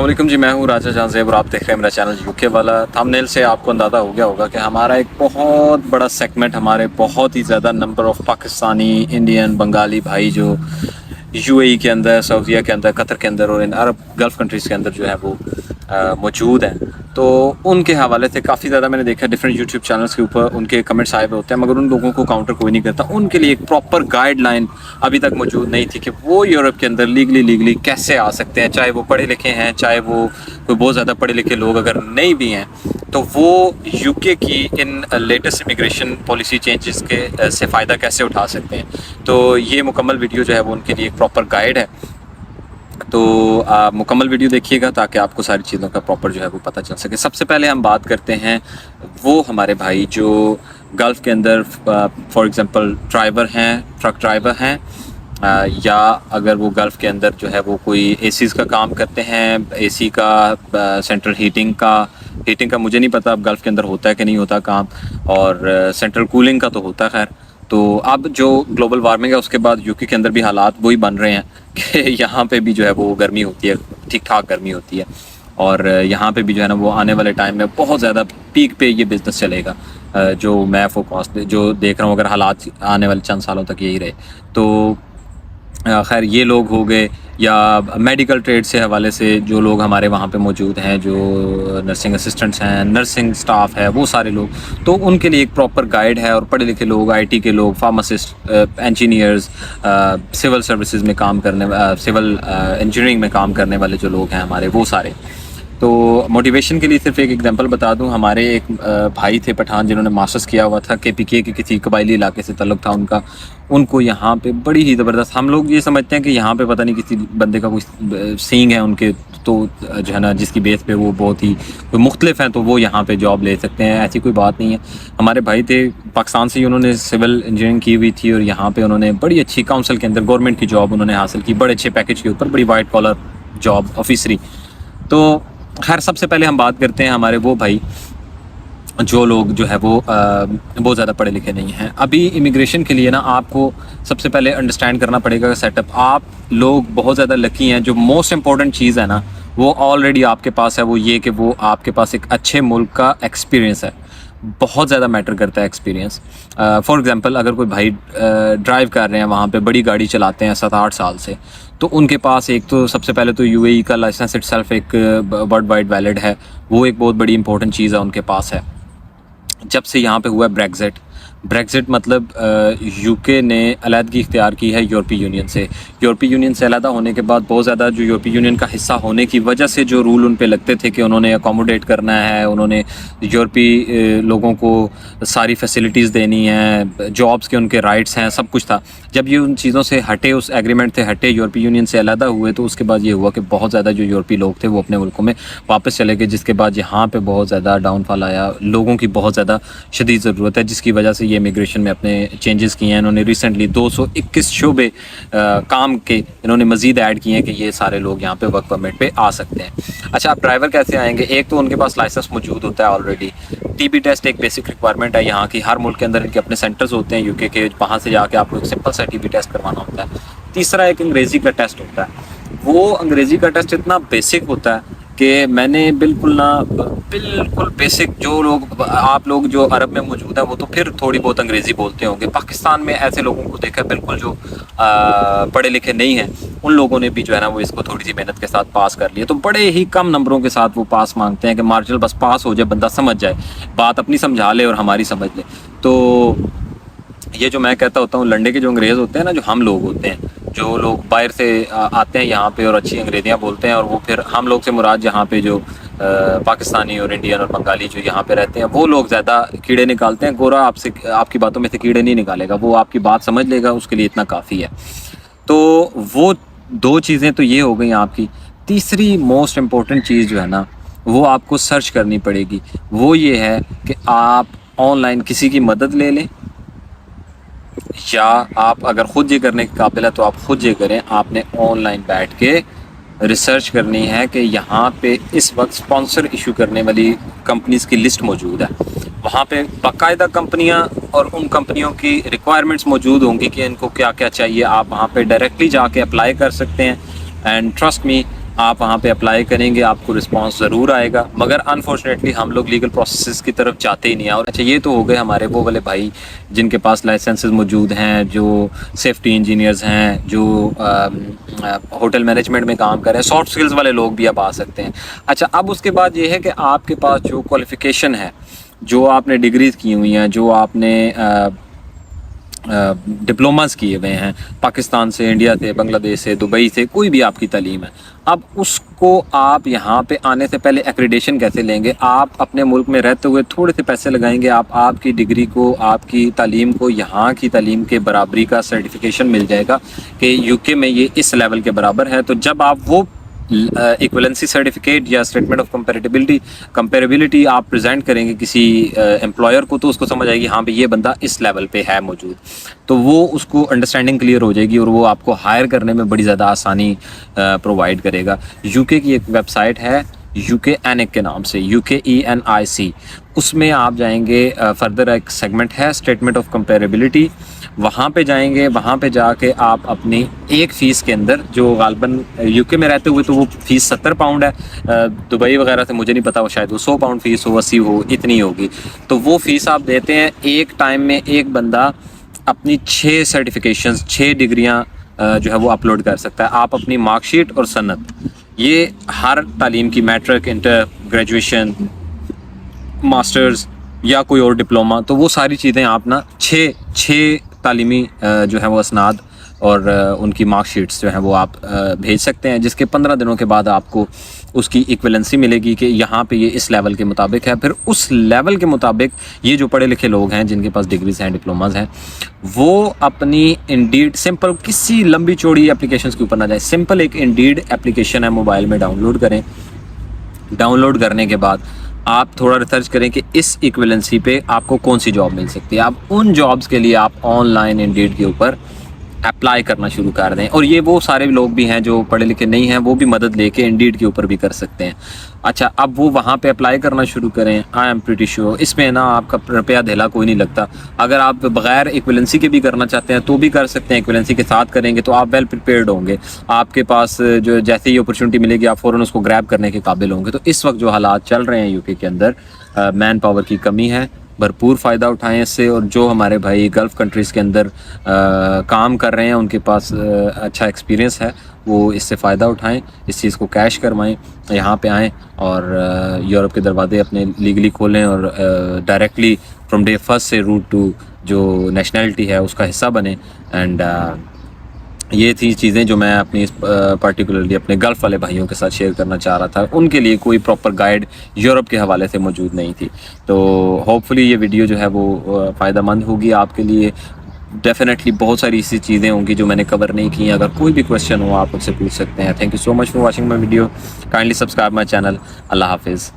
अस्सलामुअलैकुम जी, मैं हूँ राजा जहां ज़ेब और आप देख रहे हैं मेरा चैनल यूके वाला। थंबनेल से आपको अंदाज़ा हो गया होगा कि हमारा एक बहुत बड़ा सेगमेंट, हमारे बहुत ही ज़्यादा number of Pakistani, Indian, Bengali भाई जो यूएई के अंदर, सऊदीया के अंदर, कतर के अंदर और इन अरब गल्फ़ कंट्रीज़ के अंदर जो है वो मौजूद हैं। तो उनके हवाले से काफ़ी ज़्यादा मैंने देखा डिफरेंट यूट्यूब चैनल्स के ऊपर उनके कमेंट्स आए हुए होते हैं, मगर उन लोगों को काउंटर कोई नहीं करता। उनके लिए एक प्रॉपर गाइडलाइन अभी तक मौजूद नहीं थी कि वो यूरोप के अंदर लीगली कैसे आ सकते हैं, चाहे वो पढ़े लिखे हैं, चाहे वो कोई बहुत ज़्यादा पढ़े लिखे लोग अगर नहीं भी हैं, तो वो यूके की इन लेटेस्ट इमिग्रेशन पॉलिसी चेंजेस के से फ़ायदा कैसे उठा सकते हैं। तो ये मुकम्मल वीडियो जो है वो उनके लिए एक प्रॉपर गाइड है। तो मुकम्मल वीडियो देखिएगा ताकि आपको सारी चीज़ों का प्रॉपर जो है वो पता चल सके। सबसे पहले हम बात करते हैं वो हमारे भाई जो गल्फ़ के अंदर फॉर एग्ज़ाम्पल ड्राइवर हैं, ट्रक ड्राइवर हैं, या अगर वो गल्फ़ के अंदर जो है वो कोई एसीज़ का काम करते हैं, एसी का, सेंट्रल हीटिंग का मुझे नहीं पता अब गल्फ़ के अंदर होता है कि नहीं होता काम, और सेंट्रल कूलिंग का तो होता है। खैर, तो अब जो ग्लोबल वार्मिंग है उसके बाद यूके के अंदर भी हालात वही बन रहे हैं कि यहाँ पे भी जो है वो गर्मी होती है, ठीक ठाक गर्मी होती है, और यहाँ पे भी जो है ना वो आने वाले टाइम में बहुत ज़्यादा पीक पे ये बिज़नेस चलेगा। जो मैं फोरकास्ट जो देख रहा हूँ, अगर हालात आने वाले चंद सालों तक यही रहे तो खैर ये लोग हो गए, या मेडिकल ट्रेड से हवाले से जो लोग हमारे वहाँ पे मौजूद हैं, जो नर्सिंग असिस्टेंट्स हैं, नर्सिंग स्टाफ है, वो सारे लोग, तो उनके लिए एक प्रॉपर गाइड है। और पढ़े लिखे लोग, आईटी के लोग, फार्मासिस्ट, इंजीनियर्स, सिविल सर्विसेज में काम करने, सिविल इंजीनियरिंग में काम करने वाले जो लोग हैं हमारे, वो सारे। तो मोटिवेशन के लिए सिर्फ एक एग्जांपल बता दूं, हमारे एक भाई थे पठान जिन्होंने मास्टर्स किया हुआ था, केपीके के किसी कबायली इलाके से ताल्लुक़ था उनका। उनको यहाँ पे बड़ी ही ज़बरदस्त, हम लोग ये समझते हैं कि यहाँ पे पता नहीं किसी बंदे का कोई सींग है उनके, तो जो है ना जिसकी बेस पे वो बहुत ही कोई मुख्तलिफ हैं, तो वो यहाँ पे जॉब ले सकते हैं, ऐसी कोई बात नहीं है। हमारे भाई थे पाकिस्तान से ही, उन्होंने सिविल इंजीनियरिंग की हुई थी और यहाँ पे उन्होंने बड़ी अच्छी काउंसिल के अंदर गवर्नमेंट की जॉब उन्होंने हासिल की, बड़े अच्छे पैकेज के ऊपर, बड़ी वाइट कॉलर जॉब, ऑफिसरी। तो खैर सबसे पहले हम बात करते हैं हमारे वो भाई जो लोग जो है वो बहुत ज़्यादा पढ़े लिखे नहीं हैं। अभी इमिग्रेशन के लिए ना आपको सबसे पहले अंडरस्टैंड करना पड़ेगा सेटअप। आप लोग बहुत ज़्यादा लकी हैं, जो मोस्ट इम्पॉर्टेंट चीज़ है ना वो ऑलरेडी आपके पास है, वो ये कि वो आपके पास एक अच्छे मुल्क का एक्सपीरियंस है। बहुत ज़्यादा मैटर करता है एक्सपीरियंस। फॉर एग्ज़ाम्पल अगर कोई भाई ड्राइव कर रहे हैं, वहाँ पे बड़ी गाड़ी चलाते हैं 7-8 साल से, तो उनके पास एक तो सबसे पहले तो यूएई का लाइसेंस इटसेल्फ एक वर्ल्ड वाइड वैलिड है, वो एक बहुत बड़ी इंपॉर्टेंट चीज़ है उनके पास है। जब से यहाँ पे हुआ ब्रेक्ज़िट मतलब यूके ने अलहदगी इख्तियार की है यूरोपीय यूनियन से। यूरोपीय यूनियन से अलहदा होने के बाद बहुत ज़्यादा जो यूरोपीय यूनियन का हिस्सा होने की वजह से जो रूल उन पे लगते थे कि उन्होंने अकोमोडेट करना है, उन्होंने यूरोपीय लोगों को सारी फैसिलिटीज़ देनी है, जॉब्स के उनके राइट्स हैं, सब कुछ था। जब ये उन चीज़ों से हटे, उस एग्रीमेंट से हटे, यूरोपीय यूनियन से अलहदा हुए, तो उसके बाद ये हुआ कि बहुत ज़्यादा जो यूरोपीय लोग थे वो अपने मुल्कों में वापस चले गए, जिसके बाद यहाँ पे बहुत ज़्यादा डाउनफॉल आया। लोगों की बहुत ज़्यादा शदीद ज़रूरत है, जिसकी वजह से ये इमिग्रेशन में अपने चेंजेस किए हैं। इन्होंने रिसेंटली 221 शोबे काम के इन्होंने मज़ीद ऐड किए हैं कि ये सारे लोग यहाँ पे वर्क परमिट पे आ सकते हैं। अच्छा, आप ड्राइवर कैसे आएंगे? एक तो उनके पास लाइसेंस मौजूद होता है ऑलरेडी। टीबी टेस्ट एक बेसिक रिक्वायरमेंट है यहाँ की, हर मुल्क के अंदर इनके अपने सेंटर्स होते हैं यूके के, वहाँ से जाके आपको एक सिंपल सा टीबी टेस्ट करवाना होता है। तीसरा एक अंग्रेज़ी का टेस्ट होता है। वो अंग्रेज़ी का टेस्ट इतना बेसिक होता है कि मैंने बिल्कुल बेसिक, जो लोग आप लोग जो अरब में मौजूद हैं वो तो फिर थोड़ी बहुत अंग्रेज़ी बोलते होंगे। पाकिस्तान में ऐसे लोगों को देखा बिल्कुल जो पढ़े लिखे नहीं हैं, उन लोगों ने भी जो है ना वो इसको थोड़ी सी मेहनत के साथ पास कर लिया। तो बड़े ही कम नंबरों के साथ वो पास मांगते हैं कि मार्जिनल बस पास हो जाए, बंदा समझ जाए, बात अपनी समझा ले और हमारी समझ ले। तो ये जो मैं कहता होता हूँ, लंडे के जो अंग्रेज़ होते हैं ना, जो हम लोग होते हैं, जो लोग बाहर से आते हैं यहाँ पे और अच्छी अंग्रेज़ियाँ बोलते हैं, और वो फिर हम लोग से मुराद यहाँ पे जो पाकिस्तानी और इंडियन और बंगाली जो यहाँ पे रहते हैं, वो लोग ज़्यादा कीड़े निकालते हैं। गोरा आपसे आपकी बातों में से कीड़े नहीं निकालेगा, वो आपकी बात समझ लेगा, उसके लिए इतना काफ़ी है। तो वो दो चीज़ें तो ये हो गई आपकी। तीसरी मोस्ट इम्पॉर्टेंट चीज़ जो है ना वो आपको सर्च करनी पड़ेगी, वो ये है कि आप ऑनलाइन किसी की मदद ले लें, या आप अगर ख़ुद ये करने के काबिल है तो आप ख़ुद ये करें। आपने ऑनलाइन बैठ के रिसर्च करनी है कि यहाँ पे इस वक्त स्पॉन्सर इशू करने वाली कंपनीज़ की लिस्ट मौजूद है। वहाँ पे बाकायदा कंपनियाँ और उन कंपनियों की रिक्वायरमेंट्स मौजूद होंगी कि इनको क्या क्या चाहिए। आप वहाँ पे डायरेक्टली जाके अप्लाई कर सकते हैं। एंड ट्रस्ट मी, آپ وہاں پہ اپلائی کریں گے آپ کو رسپانس ضرور آئے گا، مگر انفارچونیٹلی ہم لوگ لیگل پروسیسز کی طرف جاتے ہی نہیں ہیں۔ اور اچھا یہ تو ہو گئے ہمارے وہ والے بھائی جن کے پاس لائسنسز موجود ہیں، جو سیفٹی انجینئرز ہیں، جو ہوٹل مینجمنٹ میں کام کر رہے ہیں، سافٹ سکلز والے لوگ بھی اب آ سکتے ہیں۔ اچھا اب اس کے بعد یہ ہے کہ آپ کے پاس جو کوالیفیکیشن ہے، جو آپ نے ڈگریز کی ہوئی ہیں، جو آپ نے ڈپلوماز کیے ہوئے ہیں پاکستان سے، انڈیا سے، بنگلہ دیش سے، دبئی سے، کوئی بھی آپ کی تعلیم ہے، اب اس کو آپ یہاں پہ آنے سے پہلے ایکریڈیشن کیسے لیں گے؟ آپ اپنے ملک میں رہتے ہوئے تھوڑے سے پیسے لگائیں گے، آپ کی ڈگری کو، آپ کی تعلیم کو یہاں کی تعلیم کے برابری کا سرٹیفکیشن مل جائے گا کہ یو کے میں یہ اس لیول کے برابر ہے۔ تو جب آپ وہ ایکویلنسی سرٹیفکیٹ یا اسٹیٹمنٹ آف کمپیریبلٹی آپ پریزنٹ کریں گے کسی امپلائر کو، تو اس کو سمجھ آئے گی ہاں بھئی یہ بندہ اس لیول پہ ہے موجود، تو وہ اس کو انڈرسٹینڈنگ کلیئر ہو جائے گی اور وہ آپ کو ہائر کرنے میں بڑی زیادہ آسانی پرووائڈ کرے گا۔ یو کے کی ایک ویب سائٹ ہے UKENIC کے نام سے، UKENIC، اس میں آپ جائیں گے، فردر ایک سیگمنٹ ہے اسٹیٹمنٹ آف کمپیریبلٹی، وہاں پہ جائیں گے، وہاں پہ جا کے آپ اپنی ایک فیس کے اندر، جو غالباً UK میں رہتے ہوئے تو وہ فیس 70 پاؤنڈ ہے، دبئی وغیرہ سے مجھے نہیں پتا، وہ شاید وہ 100 پاؤنڈ فیس ہو، 80 ہو، اتنی ہوگی، تو وہ فیس آپ دیتے ہیں۔ ایک ٹائم میں ایک بندہ اپنی 6 سرٹیفکیشنز، 6 ڈگریاں جو ہے وہ اپلوڈ کر سکتا ہے۔ آپ اپنی مارک شیٹ اور سند، یہ ہر تعلیم کی، میٹرک، انٹر، گریجویشن، ماسٹرز یا کوئی اور ڈپلوما، تو وہ ساری چیزیں آپ نا 6 تعلیمی جو ہے وہ اسناد اور ان کی مارک شیٹس جو ہیں وہ آپ بھیج سکتے ہیں، جس کے 15 دنوں کے بعد آپ کو اس کی ایکویلنسی ملے گی کہ یہاں پہ یہ اس لیول کے مطابق ہے۔ پھر اس لیول کے مطابق یہ جو پڑھے لکھے لوگ ہیں جن کے پاس ڈگریز ہیں، ڈپلوماز ہیں، وہ اپنی انڈیڈ سمپل، کسی لمبی چوڑی اپلیکیشنز کے اوپر نہ جائیں، سمپل ایک انڈیڈ اپلیکیشن ہے، موبائل میں ڈاؤن لوڈ کریں۔ ڈاؤن لوڈ کرنے کے بعد آپ تھوڑا ریسرچ کریں کہ اس ایکویلنسی پہ آپ کو کون سی جاب مل سکتی ہے۔ آپ ان جابز کے لیے آپ آن لائن انڈیڈ کے اوپر اپلائی کرنا شروع کر دیں، اور یہ وہ سارے لوگ بھی ہیں جو پڑھے لکھے نہیں ہیں، وہ بھی مدد لے کے انڈیڈ کے اوپر بھی کر سکتے ہیں۔ اچھا اب وہ وہاں پہ اپلائی کرنا شروع کریں۔ آئی ایم پریٹی شیور اس میں نا آپ کا روپیہ دھیلا کوئی نہیں لگتا۔ اگر آپ بغیر ایکویلنسی کے بھی کرنا چاہتے ہیں تو بھی کر سکتے ہیں، ایکویلنسی کے ساتھ کریں گے تو آپ ویل پریپیئرڈ ہوں گے، آپ کے پاس جو جیسے ہی اپرچونٹی ملے گی آپ فوراً اس کو گریب کرنے کے قابل ہوں گے۔ تو اس وقت جو حالات چل رہے ہیں یو کے اندر، مین پاور کی کمی ہے، بھرپور فائدہ اٹھائیں اس سے، اور جو ہمارے بھائی گلف کنٹریز کے اندر کام کر رہے ہیں ان کے پاس اچھا ایکسپیرینس ہے، وہ اس سے فائدہ اٹھائیں، اس چیز کو کیش کروائیں، یہاں پہ آئیں اور یورپ کے دروازے اپنے لیگلی کھولیں اور ڈائریکٹلی فرام ڈے فرسٹ سے روٹ ٹو جو نیشنلٹی ہے اس کا حصہ بنیں۔ اینڈ یہ تھی چیزیں جو میں اپنی پرٹیکولرلی اپنے گلف والے بھائیوں کے ساتھ شیئر کرنا چاہ رہا تھا۔ ان کے لیے کوئی پراپر گائیڈ یورپ کے حوالے سے موجود نہیں تھی، تو ہوپ فلی یہ ویڈیو جو ہے وہ فائدہ مند ہوگی آپ کے لیے۔ ڈیفینیٹلی بہت ساری ایسی چیزیں ہوں گی جو میں نے کور نہیں کی ہیں، اگر کوئی بھی کویشچن ہو آپ مجھ سے پوچھ سکتے ہیں۔ Thank you so much for watching my video, kindly subscribe my channel. اللہ حافظ۔